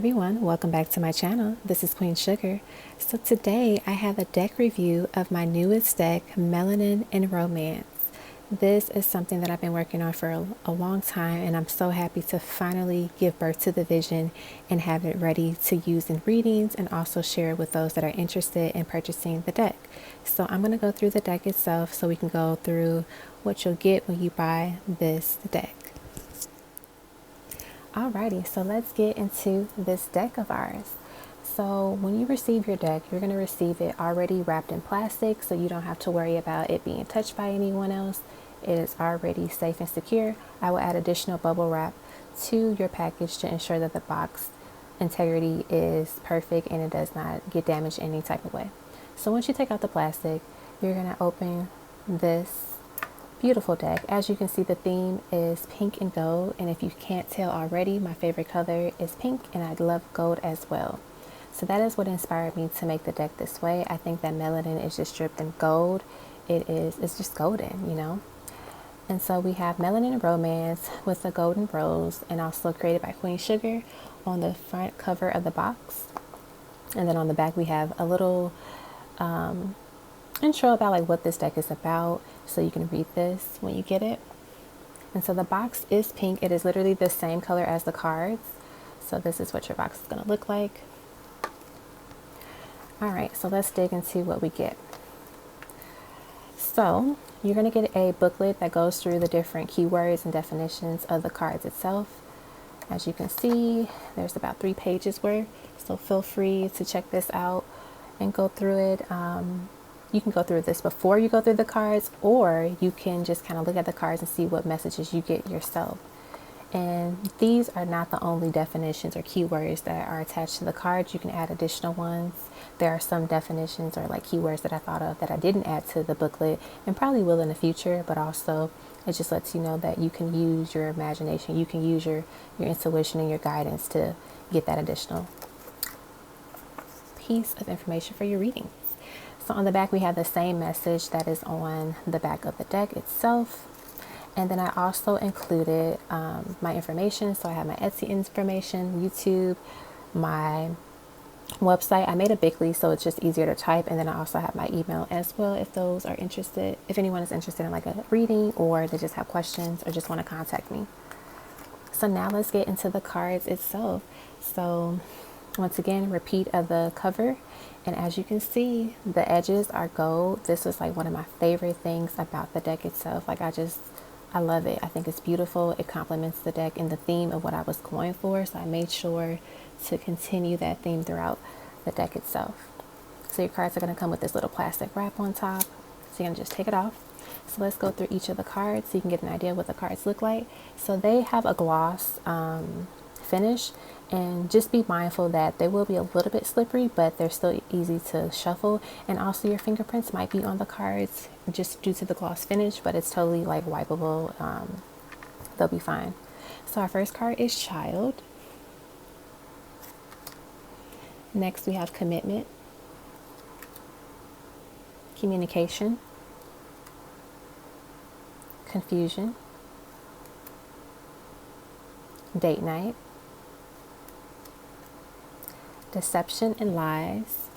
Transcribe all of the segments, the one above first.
everyone, welcome back to my channel. This is Queen Sugar. So today I have a deck review of my newest deck, Melanin and Romance. This is something that I've been working on for a long time, and I'm so happy to finally give birth to the vision and have it ready to use in readings and also share it with those that are interested in purchasing the deck. So I'm going to go through the deck itself so we can go through what you'll get when you buy this deck. Alrighty, so let's get into this deck of ours. So when you receive your deck, you're going to receive it already wrapped in plastic, so you don't have to worry about it being touched by anyone else. It is already safe and secure. I will add additional bubble wrap to your package to ensure that the box integrity is perfect and it does not get damaged any type of way. So once you take out the plastic, you're going to open this beautiful deck. As you can see, the theme is pink and gold, and if you can't tell already, my favorite color is pink and I love gold as well. So that is what inspired me to make the deck this way. I think that Melanin is just dripped in gold. It's just golden, you know. And so we have Melanin and Romance with a golden rose, and also created by Queen Sugar on the front cover of the box. And then on the back we have a little intro about like what this deck is about, so you can read this when you get it. And so the box is pink. It is literally the same color as the cards. So this is what your box is going to look like. All right, so let's dig into what we get. So you're going to get a booklet that goes through the different keywords and definitions of the cards itself. As you can see, there's about 3 pages worth, so feel free to check this out and go through it. You can go through this before you go through the cards, or you can just kind of look at the cards and see what messages you get yourself. And these are not the only definitions or keywords that are attached to the cards. You can add additional ones. There are some definitions or like keywords that I thought of that I didn't add to the booklet and probably will in the future, but also it just lets you know that you can use your imagination. You can use your intuition and your guidance to get that additional piece of information for your reading. So on the back we have the same message that is on the back of the deck itself. And then I also included my information. So I have my Etsy information, YouTube, my website. I made a Bitly so it's just easier to type. And then I also have my email as well if those are interested, if anyone is interested in like a reading, or they just have questions or just want to contact me. So now let's get into the cards itself. So once again, repeat of the cover. And as you can see, the edges are gold. This was like one of my favorite things about the deck itself. Like I love it. I think it's beautiful. It complements the deck and the theme of what I was going for. So I made sure to continue that theme throughout the deck itself. So your cards are going to come with this little plastic wrap on top. So you're going to just take it off. So let's go through each of the cards so you can get an idea of what the cards look like. So they have a gloss finish, and just be mindful that they will be a little bit slippery, but they're still easy to shuffle. And also your fingerprints might be on the cards just due to the gloss finish, but it's totally like wipeable. They'll be fine. So our first card is Child. Next we have Commitment, Communication, Confusion, Date Night, Deception and Lies,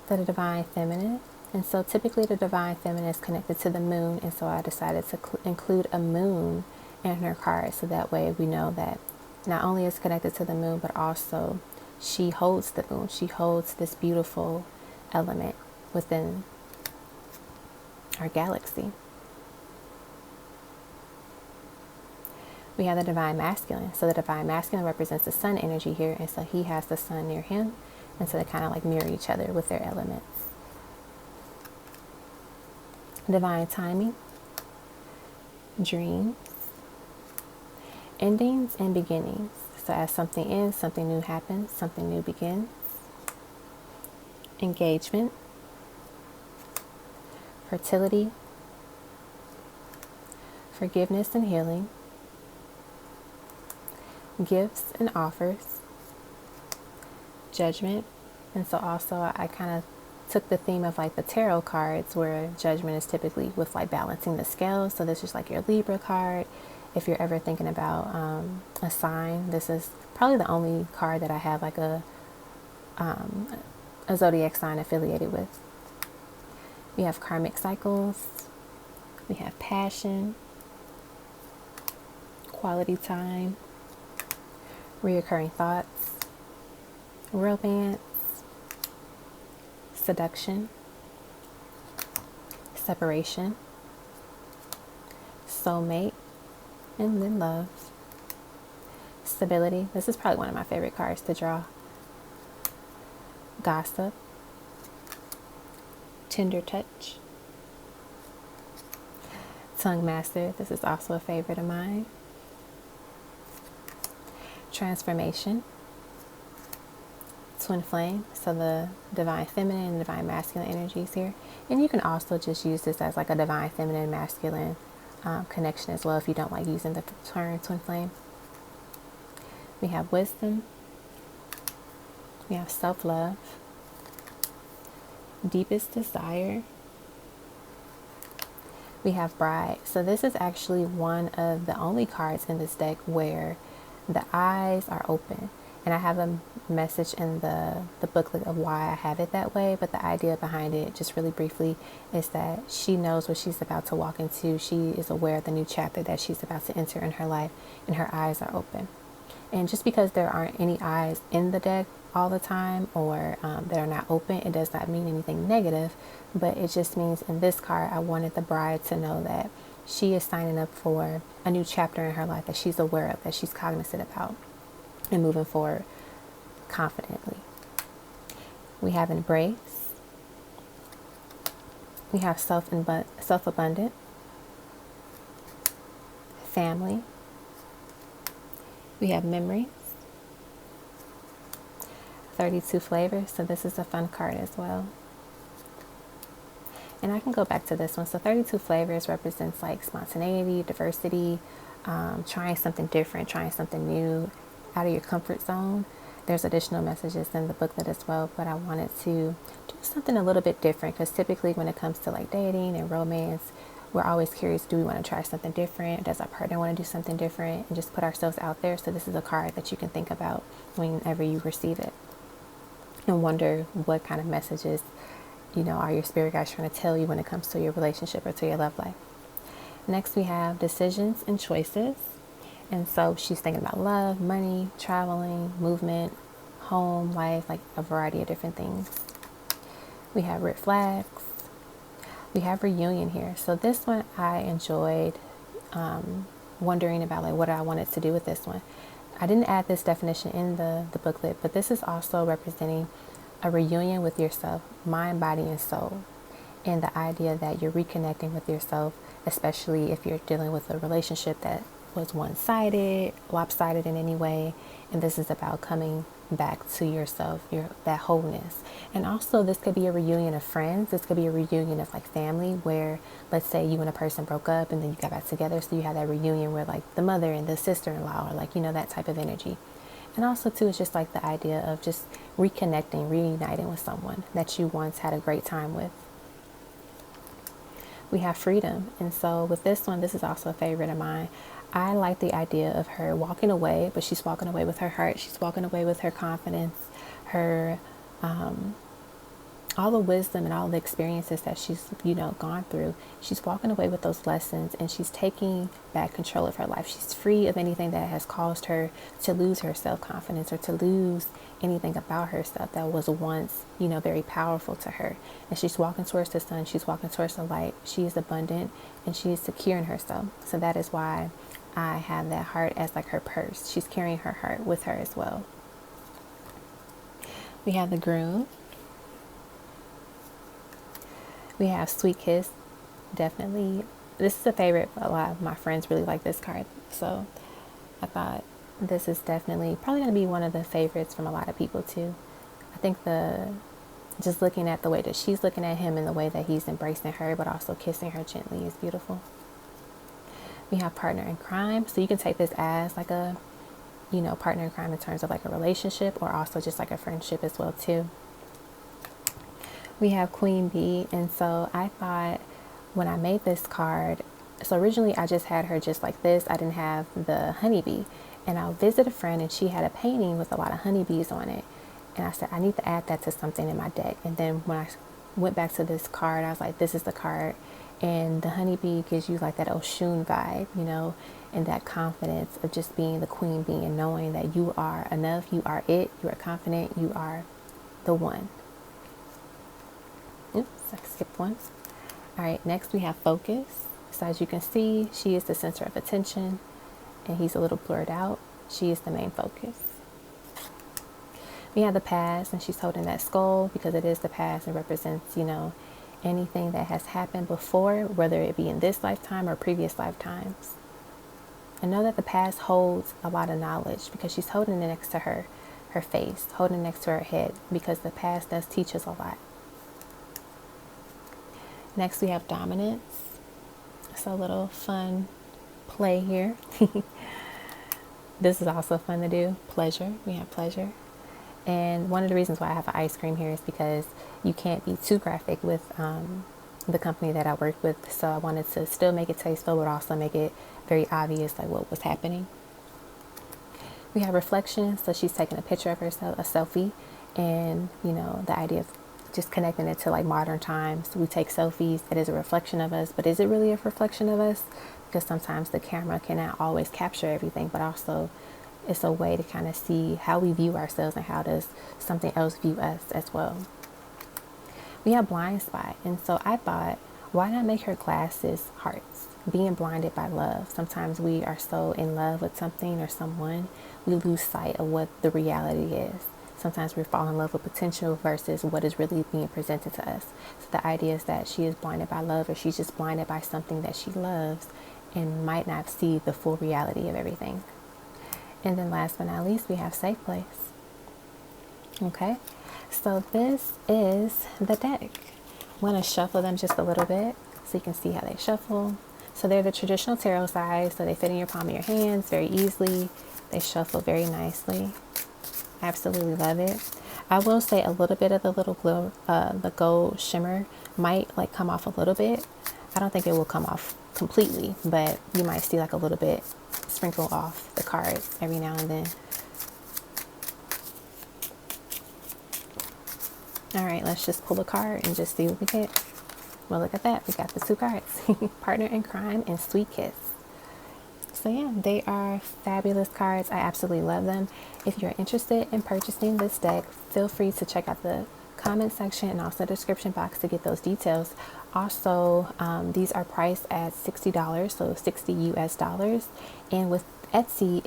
the Divine Feminine. And so typically the Divine Feminine is connected to the moon, and so I decided to include a moon in her card, so that way we know that not only is connected to the moon, but also she holds the moon. She holds this beautiful element within our galaxy. We have the Divine Masculine. So the Divine Masculine represents the sun energy here, and so he has the sun near him, and so they kind of like mirror each other with their elements. Divine Timing, Dreams, Endings and Beginnings. So as something ends, something new happens, something new begins. Engagement, Fertility, Forgiveness and Healing, Gifts and Offers, Judgment. And so also I kind of took the theme of like the tarot cards, where judgment is typically with like balancing the scales. So this is like your Libra card, if you're ever thinking about a sign, this is probably the only card that I have like a zodiac sign affiliated with. We have karmic cycles. We have passion, quality time, reoccurring thoughts, romance, seduction, separation, soulmate, and then love. Stability. This is probably one of my favorite cards to draw. Gossip, tender touch, tongue master. This is also a favorite of mine. Transformation, twin flame. So the divine feminine and divine masculine energies here. And you can also just use this as like a divine feminine masculine connection as well if you don't like using the term twin flame. We have wisdom. We have self-love, deepest desire. We have bride. So this is actually one of the only cards in this deck where the eyes are open. And I have a message in the booklet of why I have it that way. But the idea behind it, just really briefly, is that she knows what she's about to walk into. She is aware of the new chapter that she's about to enter in her life, and her eyes are open. And just because there aren't any eyes in the deck all the time, or that are not open, it does not mean anything negative. But it just means in this card, I wanted the bride to know that she is signing up for a new chapter in her life that she's aware of, that she's cognizant about, and moving forward confidently. We have embrace. We have self-abundant, family. We have memories. 32 flavors. So this is a fun card as well. And I can go back to this one. So 32 flavors represents like spontaneity, diversity, trying something different, trying something new, out of your comfort zone. There's additional messages in the booklet as well, but I wanted to do something a little bit different, because typically when it comes to like dating and romance, we're always curious, do we want to try something different? Does our partner want to do something different? And just put ourselves out there. So this is a card that you can think about whenever you receive it, and wonder what kind of messages, are your spirit guides trying to tell you when it comes to your relationship or to your love life. Next, we have decisions and choices. And so she's thinking about love, money, traveling, movement, home, life, like a variety of different things. We have red flags. We have reunion here. So this one I enjoyed wondering about, like, what I wanted to do with this one. I didn't add this definition in the booklet, but this is also representing a reunion with yourself, mind, body, and soul. And the idea that you're reconnecting with yourself, especially if you're dealing with a relationship that was one-sided, lopsided in any way. And this is about coming back to yourself, that wholeness. And also this could be a reunion of friends. This could be a reunion of like family, where let's say you and a person broke up and then you got back together. So you have that reunion where like the mother and the sister-in-law, or like, that type of energy. And also too, it's just like the idea of just reconnecting, reuniting with someone that you once had a great time with. We have freedom. And so with this one, this is also a favorite of mine. I like the idea of her walking away, but she's walking away with her heart. She's walking away with her confidence, her, all the wisdom and all the experiences that she's, gone through. She's walking away with those lessons, and she's taking back control of her life. She's free of anything that has caused her to lose her self-confidence, or to lose anything about herself that was once, very powerful to her. And she's walking towards the sun. She's walking towards the light. She is abundant, and she is secure in herself. So that is why I have that heart as like her purse. She's carrying her heart with her as well. We have the Groom. We have Sweet Kiss. Definitely, this is a favorite. A lot of my friends really like this card, so I thought this is definitely probably going to be one of the favorites from a lot of people too. I think just looking at the way that she's looking at him and the way that he's embracing her, but also kissing her gently, is beautiful. We have partner in crime. So you can take this as like a, partner in crime in terms of like a relationship, or also just like a friendship as well too. We have Queen Bee. And so I thought when I made this card, So originally I just had her just like this. I didn't have the honeybee. And I visited a friend and she had a painting with a lot of honeybees on it. And I said, I need to add that to something in my deck. And then when I went back to this card, I was like, this is the card. And the honeybee gives you like that Oshun vibe, you know, and that confidence of just being the queen bee and knowing that you are enough, you are it, you are confident, you are the one. Oops, I skipped one. All right, next we have focus. So as you can see, she is the center of attention and he's a little blurred out. She is the main focus. We have the past and she's holding that skull because it is the past and represents, you know, anything that has happened before, whether it be in this lifetime or previous lifetimes. And know that the past holds a lot of knowledge because she's holding it next to her face, holding it next to her head, because the past does teach us a lot. Next we have dominance. So a little fun play here. This is also fun to do. Pleasure. We have pleasure. And one of the reasons why I have an ice cream here is because you can't be too graphic with the company that I work with. So I wanted to still make it tasteful, but also make it very obvious, like what was happening. We have reflection. So she's taking a picture of herself, a selfie. And, you know, the idea of just connecting it to like modern times. We take selfies. It is a reflection of us. But is it really a reflection of us? Because sometimes the camera cannot always capture everything, but also it's a way to kind of see how we view ourselves and how does something else view us as well. We have blind spot. And so I thought, why not make her glasses hearts? Being blinded by love. Sometimes we are so in love with something or someone, we lose sight of what the reality is. Sometimes we fall in love with potential versus what is really being presented to us. So the idea is that she is blinded by love, or she's just blinded by something that she loves and might not see the full reality of everything. And then last but not least, we have safe place. Okay, so this is the deck. I'm going to shuffle them just a little bit so you can see how they shuffle. So they're the traditional tarot size, so they fit in your palm of your hands very easily. They shuffle very nicely. Absolutely love it. I will say a little bit of the little glow, the gold shimmer might like come off a little bit. I don't think it will come off completely, but you might see like a little bit sprinkle off the cards every now and then. All right, let's just pull a card and just see what we get. Well, look at that. We got the two cards, Partner in Crime and Sweet Kiss. So yeah, they are fabulous cards. I absolutely love them. If you're interested in purchasing this deck, feel free to check out the comment section and also the description box to get those details. Also, these are priced at $60, so 60 US dollars. And with Etsy,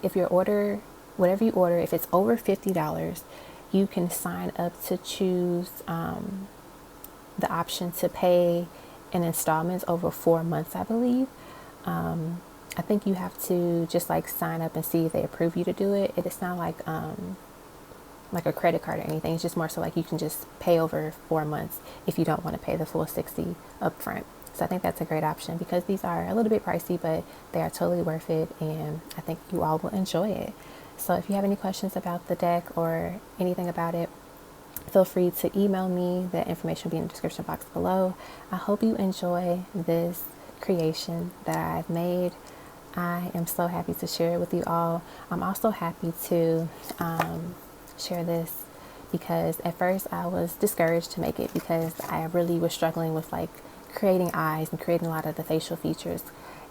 if your order, whatever you order, if it's over $50, you can sign up to choose the option to pay in installments over 4 months, I believe. I think you have to just like sign up and see if they approve you to do it. It's not like a credit card or anything. It's just more so like you can just pay over 4 months if you don't want to pay the full 60 up front. So I think that's a great option because these are a little bit pricey, but they are totally worth it. And I think you all will enjoy it. So if you have any questions about the deck or anything about it, feel free to email me. The information will be in the description box below. I hope you enjoy this creation that I've made. I am so happy to share it with you all. I'm also happy to share this because at first I was discouraged to make it because I really was struggling with like creating eyes and creating a lot of the facial features.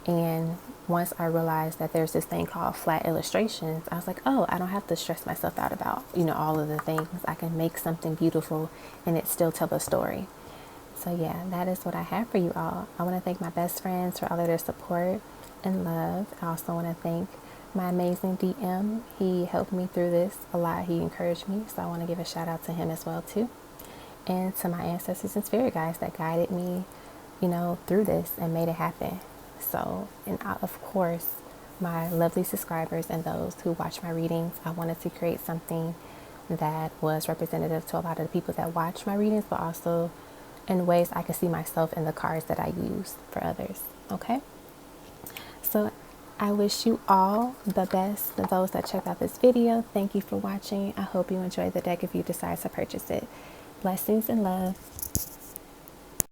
And once I realized that there's this thing called flat illustrations, I was like, oh, I don't have to stress myself out about, all of the things. I can make something beautiful and it still tell a story. So yeah, that is what I have for you all. I want to thank my best friends for all of their support and love. I also want to thank my amazing DM. He helped me through this a lot. He encouraged me. So I want to give a shout out to him as well too. And to my ancestors and spirit guides that guided me, through this and made it happen. So, and of course, my lovely subscribers and those who watch my readings, I wanted to create something that was representative to a lot of the people that watch my readings, but also in ways I could see myself in the cards that I use for others. Okay? So I wish you all the best. Those that checked out this video, thank you for watching. I hope you enjoy the deck if you decide to purchase it. Blessings and love.